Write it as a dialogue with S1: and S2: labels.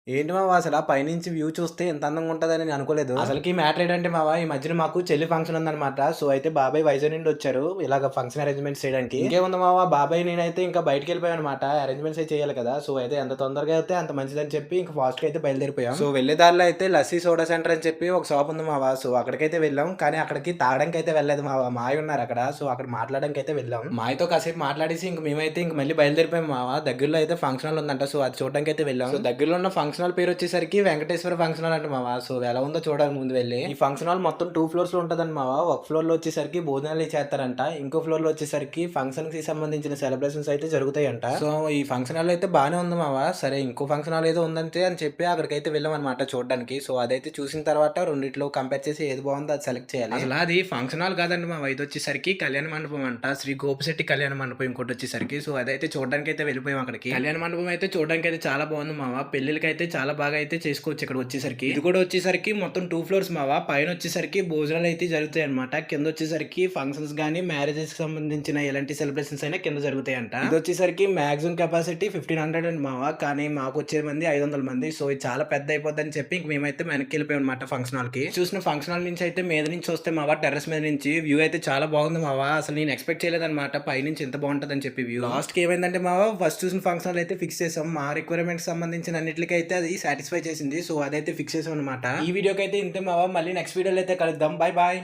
S1: ఏంటి మావా అసల పైనుంచి వ్యూ చూస్తే ఎంత అందంగా ఉంటదని నేను అనుకోలేదు. అసలుకి మ్యాటర్ ఏంటంటే మావా, ఈ మధ్యన మాకు చెల్లి ఫంక్షన్ ఉందనమాట. సో, అయితే బాబాయ్ వైజాగ్ నుండి వచ్చారు. ఇలాగ ఫంక్షన్ అరేంజ్‌మెంట్స్ చేయడానికి. ఇంకేముంది మావా, బాబాయ్ నేనైతే ఇంకా బయటికెళ్ళిపోయామనమాట. అరేంజ్‌మెంట్స్ అయి చేయాలి కదా! సో, అయితే ఎంత తొందరగా అయితే అంత మంచిదని చెప్పి ఇంక ఫాస్ట్‌గా అయితే బయలుదేరిపోయాం. సో, వెళ్ళే దారిలో అయితే లస్సీ సోడా సెంటర్ అని చెప్పి ఒక షాప్ ఉంది మావా. సో, అక్కడికైతే వెళ్ళాం. కానీ అక్కడికి తాగడానికైతే వెళ్ళలేదు మావా. మాయ ఉన్నారక్కడ. సో, అక్కడ మాట్లాడడానికైతే వెళ్ళాం. మాయతో కాసేపు మాట్లాడేసి ఇంక మేమైతే ఇంక మళ్ళీ బయలుదేరిపోయాం మావా. దగ్గరలో అయితే ఫంక్షన్ హాల్ ఉందంట. సో, అది చూడడానికైతే వెళ్ళాం. సో, దగ్గరలో ఉన్న ఫంక్షన్ హాల్ పేరొచ్చేసరికి వెంకటేశ్వర ఫంక్షన్ హాల్ అంట మావా. సో, ఎలా ఉందో చూడాలి ముందు వెళ్లి. ఈ ఫంక్షన్ హాల్ మొత్తం 2 ఫ్లోర్స్‌లో ఉంటదంట మావా. ఒక ఫ్లోర్‌లో వచ్చేసరికి భోజనాలు చేస్తారంట. ఇంకో ఫ్లోర్‌లో వచ్చేసరికి ఫంక్షన్‌కి సంబంధించిన సెలబ్రేషన్స్ అయితే జరుగుతాయంట. సో, ఈ ఫంక్షన్ హాల్ అయితే బానే ఉంది మావా. సరే ఇంకో ఫంక్షన్ హాల్ ఏదో ఉందంటే అని చెప్పి అక్కడికైతే వెళ్ళామన్నమాట చూడడానికి. సో, అదైతే చూసిన తర్వాత రెండిట్లో కంపేర్ చేసి ఏది బాగుందో అది సెలెక్ట్ చేయాలి. అసలు అది ఫంక్షన్ హాల్ కాదండి మావా. ఇదొచ్చేసరికి కళ్యాణ మండపం అంట. శ్రీ గోపిశెట్టి కళ్యాణ మండపం ఇంకోటొచ్చేసరికి. సో, అదైతే చూడడానికి అయితే వెళ్ళిపోయాం అక్కడికి. కళ్యాణ మండపం అయితే చూడడానికి అయితే చాలా బాగుంది మావా. పెళ్ళిళ్ళకైతే చాలా బాగా అయితే చేసుకోవచ్చు ఇక్కడ వచ్చేసరికి. ఇది కూడా వచ్చేసరికి మొత్తం 2 ఫ్లోర్స్ మావా. పైన వచ్చేసరికి భోజనాలు అయితే జరుగుతాయి అనమాట. కింద వచ్చేసరికి ఫంక్షన్స్ గానీ, మ్యారేజెస్ కి సంబంధించిన ఎలాంటి సెలబ్రేషన్స్ అయినా కింద జరుగుతాయంట. ఇది వచ్చేసరికి మాక్సిమం కెపాసిటీ 1500 అండి మావా. కానీ మాకు వచ్చే మంది 500 మంది. సో, ఇది చాలా పెద్ద అయిపోద్దని చెప్పి ఇంక మేమైతే వెనక్కి వెళ్ళిపోయాం అనమాట ఫంక్షన్ హాల్ కి. చూసిన ఫంక్షన్ హాల్ నుంచి అయితే మీద నుంచి వస్తే మావా, టెర్రస్ మీద నుంచి వ్యూ అయితే చాలా బాగుంది మావా. అసలు నేను ఎక్స్పెక్ట్ చేయలేదన్నమాట పైనుంచి ఎంత బాగుంటదని చెప్పి వ్యూ. లాస్ట్ కి ఏమైందంటే మావా, ఫస్ట్ చూసిన ఫంక్షన్ హాల్ అయితే ఫిక్స్ చేసాం. మా రిక్వైర్మెంట్ సంబంధించిన అన్నిటికైతే అది సాటిస్ఫై చేసింది. సో, అదైతే ఫిక్స్ చేసాం అనమాట. ఈ వీడియోకి అయితే ఇంతే మావా. మళ్ళీ నెక్స్ట్ వీడియోలో అయితే కలుద్దాం. Bye bye.